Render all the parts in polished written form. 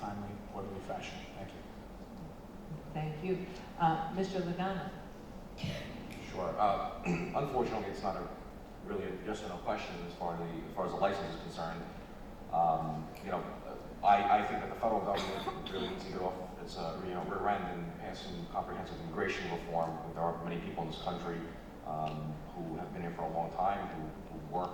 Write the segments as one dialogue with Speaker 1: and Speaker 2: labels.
Speaker 1: timely, orderly fashion. Thank you.
Speaker 2: Thank you. Mr. Lagana.
Speaker 3: Sure. Unfortunately, it's not a really a yes or no question as far as the license is concerned. You know, I think that the federal government really needs to get off its rear end and pass some comprehensive immigration reform. There are many people in this country who have been here for a long time, who work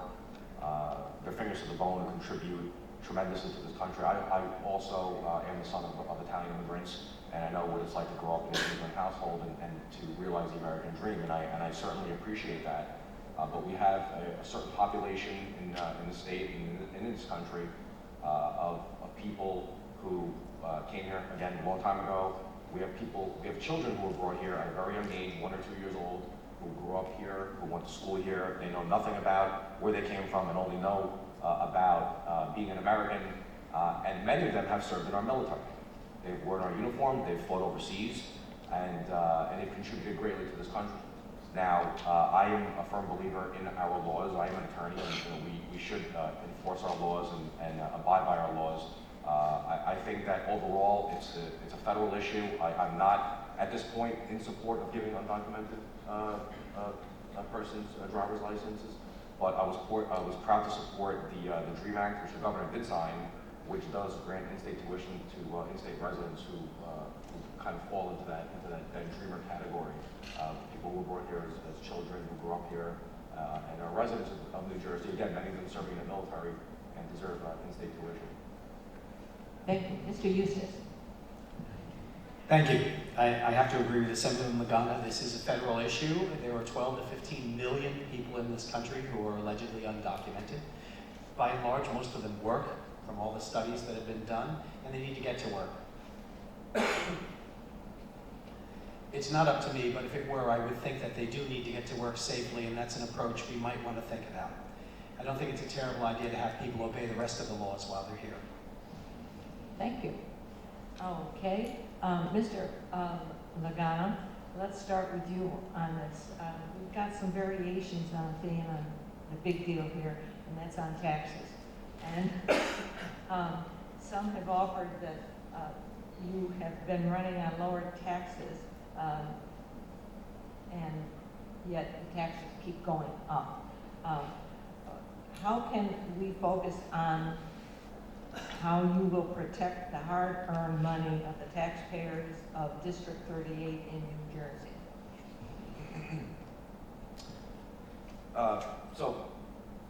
Speaker 3: their fingers to the bone and contribute tremendously to this country. I also am the son of Italian immigrants, and I know what it's like to grow up in an immigrant household and to realize the American dream, and I certainly appreciate that. But we have a certain population in the state and in this country of people who came here, again, a long time ago. We have children who were brought here at a very young age, 1 or 2 years old, who grew up here, who went to school here. They know nothing about where they came from and only know about being an American. And many of them have served in our military. They've worn our uniform, they've fought overseas, and they've contributed greatly to this country. Now, I am a firm believer in our laws. I am an attorney, and we should enforce our laws and abide by our laws. I think that overall it's a federal issue. I'm not, at this point, in support of giving undocumented persons driver's licenses, but I was proud to support the DREAM Act, which the governor did sign, which does grant in-state tuition to in-state residents who kind of fall into that dreamer category. People who were brought here as children, who grew up here, and are residents of New Jersey. Again, many of them serving in the military and deserve in-state tuition.
Speaker 2: Thank you. Mr. Eustace.
Speaker 1: Thank you. I have to agree with Senator Lagana. This is a federal issue. There are 12 to 15 million people in this country who are allegedly undocumented. By and large, most of them work, from all the studies that have been done, and they need to get to work. It's not up to me, but if it were, I would think that they do need to get to work safely, and that's an approach we might want to think about. I don't think it's a terrible idea to have people obey the rest of the laws while they're here.
Speaker 2: Thank you. Okay. Mr. Lagana, let's start with you on this. We've got some variations on the theme on the big deal here, and that's on taxes. And some have offered that you have been running on lower taxes, and yet the taxes keep going up. How can we focus on how you will protect the hard-earned money of the taxpayers of District 38 in New Jersey?
Speaker 3: So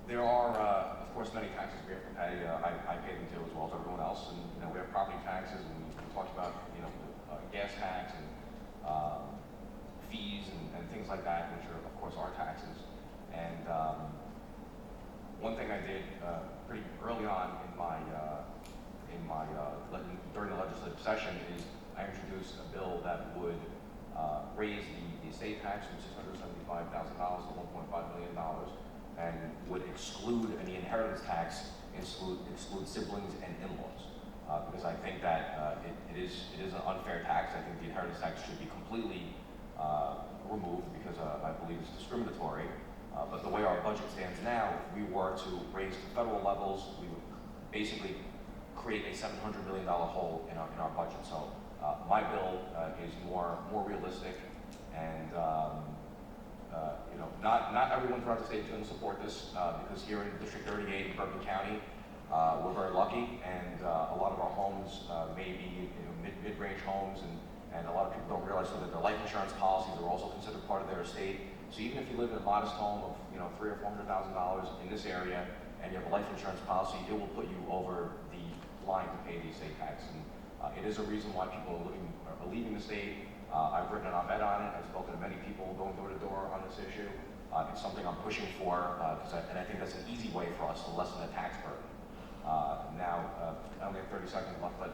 Speaker 3: there are, of course, many taxes we have to pay. I pay them too, as well as everyone else. And we have property taxes, and we talked about gas tax and fees and things like that, which are, of course, our taxes. And one thing I did pretty early on during the legislative session is I introduced a bill that would raise the estate tax from $675,000 to $1.5 million, and would exclude any inheritance tax, exclude siblings and in-laws, because I think that it is an unfair tax. I think the inheritance tax should be completely removed because I believe it's discriminatory. But the way our budget stands now, if we were to raise to federal levels, we would basically create a $700 million hole in our budget. So my bill is more realistic, and not everyone throughout the state is going to support this, because here in District 38 in Bergen County, we're very lucky, and a lot of our homes may be mid-range homes, and a lot of people don't realize that their life insurance policies are also considered part of their estate. So even if you live in a modest home of $300,000 or $400,000 in this area, and you have a life insurance policy, it will put you over the line to pay the estate tax. And it is a reason why people are leaving the state. I've written an op-ed on it. I've spoken to many people going door to door on this issue. It's something I'm pushing for, and I think that's an easy way for us to lessen the tax burden. Now, I only have 30 seconds left, but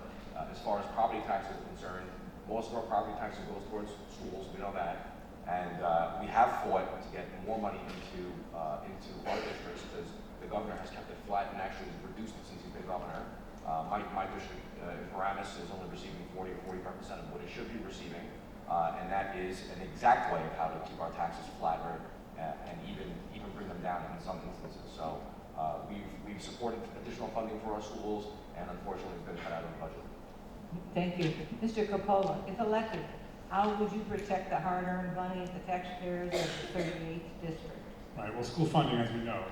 Speaker 3: as far as property taxes are concerned, most of our property taxes goes towards schools. We know that. And we have fought to get more money into our districts, because the governor has kept it flat and actually reduced it since he's been governor. My district in Paramus is only receiving 40 or 45% of what it should be receiving, and that is an exact way of how to keep our taxes flatter and even bring them down in some instances. So we've supported additional funding for our schools, and unfortunately it's been cut out of the budget.
Speaker 2: Thank you. Mr. Coppola, if elected, how would you protect the hard-earned money of the taxpayers of the 38th district?
Speaker 4: Right, well, school funding, as we know,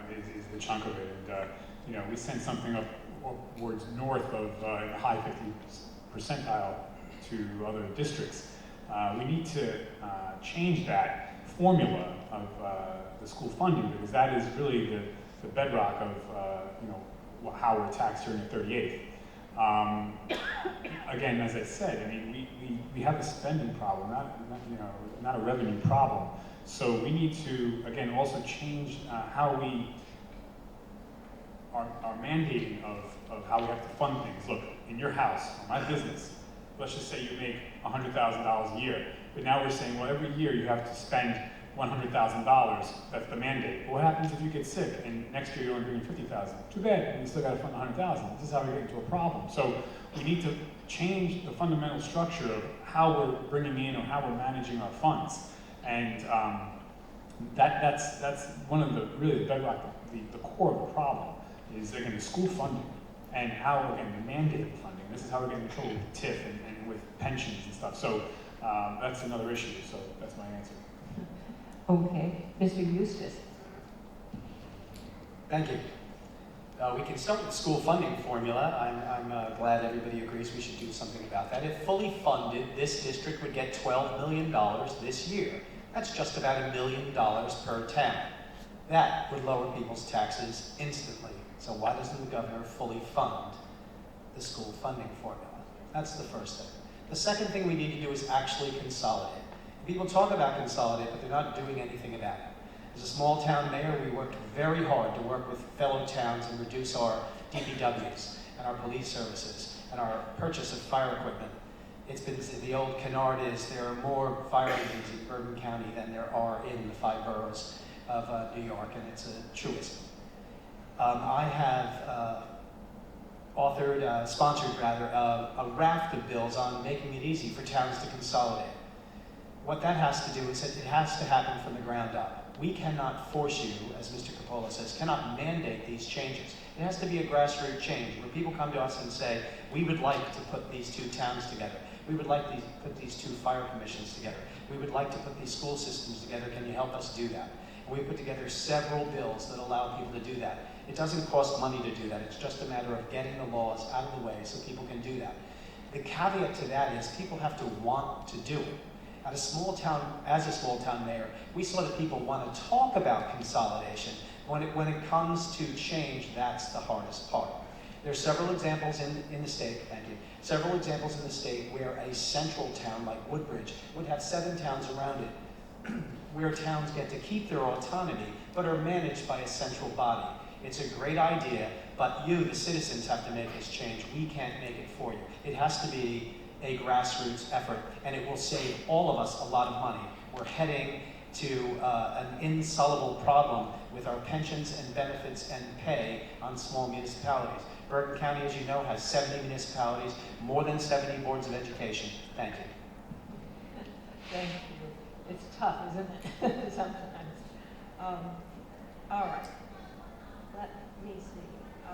Speaker 4: is the chunk of it. And, we sent something upwards north of the high 50th percentile to other districts. We need to change that formula of the school funding, because that is really the bedrock of, how we're taxed here in the 38th. Again, as I said, I mean, we have a spending problem, not a revenue problem. So we need to, again, also change how we are mandating of how we have to fund things. Look, in your house, or my business, let's just say you make $100,000 a year, but now we're saying, well, every year you have to spend $100,000. That's the mandate. But what happens if you get sick and next year you're only bringing $50,000? Too bad, and you still got to fund $100,000. This is how we get into a problem. So we need to change the fundamental structure of how we're bringing in or how we're managing our funds, and that's one of the really bedrock, the core of the problem is again the school funding and how again the mandated funding. This is how we're getting in trouble with TIF and with pensions and stuff. So that's another issue. So that's my answer.
Speaker 2: Okay, Mr. Eustace.
Speaker 1: Thank you. We can start with the school funding formula. I'm glad everybody agrees we should do something about that. If fully funded, this district would get $12 million this year. That's just about $1 million per town. That would lower people's taxes instantly. So why doesn't the governor fully fund the school funding formula? That's the first thing. The second thing we need to do is actually consolidate. People talk about consolidate, but they're not doing anything about it. As a small town mayor, we worked very hard to work with fellow towns and reduce our DPWs and our police services and our purchase of fire equipment. It's been, the old canard is there are more fire engines in Bergen County than there are in the 5 boroughs of New York, and it's a truism. I have sponsored a raft of bills on making it easy for towns to consolidate. What that has to do is it has to happen from the ground up. We cannot force you, as Mr. Coppola says, cannot mandate these changes. It has to be a grassroots change where people come to us and say, we would like to put these 2 towns together. We would like to put these 2 fire commissions together. We would like to put these school systems together. Can you help us do that? And we put together several bills that allow people to do that. It doesn't cost money to do that. It's just a matter of getting the laws out of the way so people can do that. The caveat to that is people have to want to do it. At a small town, as a small town mayor, we saw that people want to talk about consolidation. When it comes to change, that's the hardest part. There are several examples in the state, thank you, several examples in the state where a central town like Woodbridge would have 7 towns around it, where towns get to keep their autonomy, but are managed by a central body. It's a great idea, but you, the citizens, have to make this change. We can't make it for you. It has to be a grassroots effort, and it will save all of us a lot of money. We're heading to an insoluble problem with our pensions and benefits and pay on small municipalities. Bergen County, as you know, has 70 municipalities, more than 70 boards of education. Thank you.
Speaker 2: Thank you. It's tough, isn't it? Sometimes. All right. Let me see. I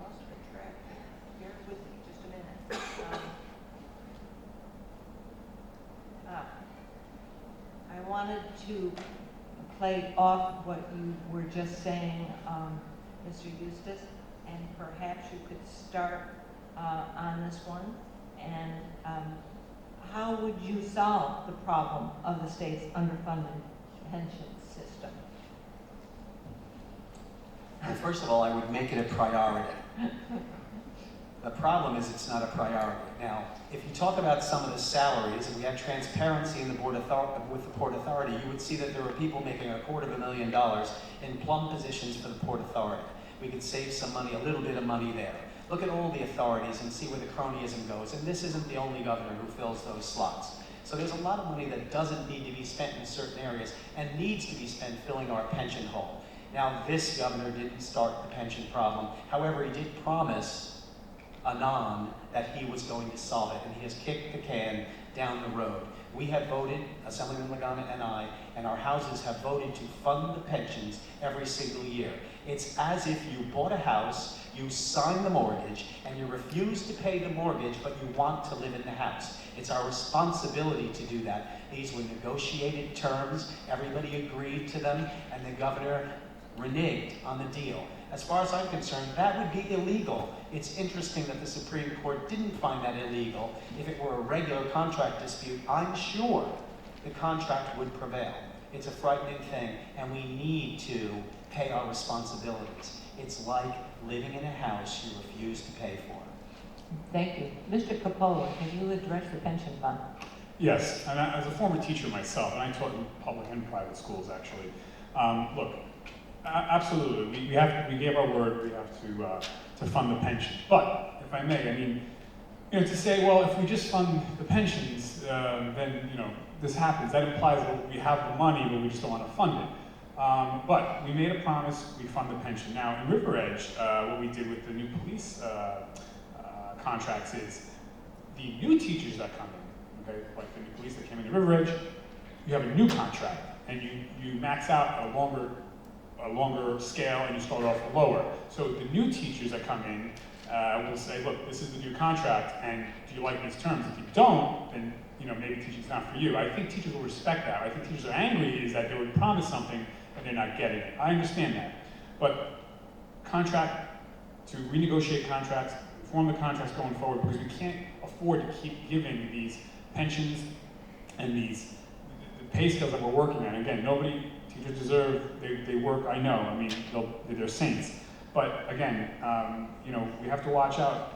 Speaker 2: lost the track here. Bear with me just a minute. I wanted to play off what you were just saying, Mr. Eustace, and perhaps you could start on this one. And how would you solve the problem of the state's underfunded pension system?
Speaker 1: Well, first of all, I would make it a priority. The problem is it's not a priority. Now, if you talk about some of the salaries, and we had transparency in the with the Port Authority, you would see that there were people making $250,000 in plum positions for the Port Authority. We could save some money, a little bit of money there. Look at all the authorities and see where the cronyism goes. And this isn't the only governor who fills those slots. So there's a lot of money that doesn't need to be spent in certain areas and needs to be spent filling our pension hole. Now, this governor didn't start the pension problem. However, he did promise anon that he was going to solve it, and he has kicked the can down the road. We have voted, Assemblyman Lagana and I, and our houses have voted to fund the pensions every single year. It's as if you bought a house, you signed the mortgage, and you refuse to pay the mortgage, but you want to live in the house. It's our responsibility to do that. These were negotiated terms, everybody agreed to them, and the governor reneged on the deal. As far as I'm concerned, that would be illegal. It's interesting that the Supreme Court didn't find that illegal. If it were a regular contract dispute, I'm sure the contract would prevail. It's a frightening thing, and we need to pay our responsibilities. It's like living in a house you refuse to pay for.
Speaker 2: Thank you. Mr. Capola, can you address the pension fund?
Speaker 4: Yes, and as a former teacher myself, and I taught in public and private schools actually, look, absolutely, we gave our word, we have to fund the pension. But, if I may, I mean, to say, well, if we just fund the pensions, then, this happens. That implies that we have the money, but we just don't want to fund it. But we made a promise, we fund the pension. Now, in River Edge, what we did with the new police contracts is the new teachers that come in, okay, like the new police that came into River Edge, you have a new contract, and you max out a longer scale, and you start off lower. So the new teachers that come in will say, look, this is the new contract, and do you like these terms? If you don't, then maybe teaching's not for you. I think teachers will respect that. I think teachers are angry is that they would promise something and they're not getting it. I understand that. But to renegotiate contracts, reform the contracts going forward, because we can't afford to keep giving these pensions and the pay scales that we're working on. Again, teachers deserve, they work, I know, I mean, they're saints. But again, we have to watch out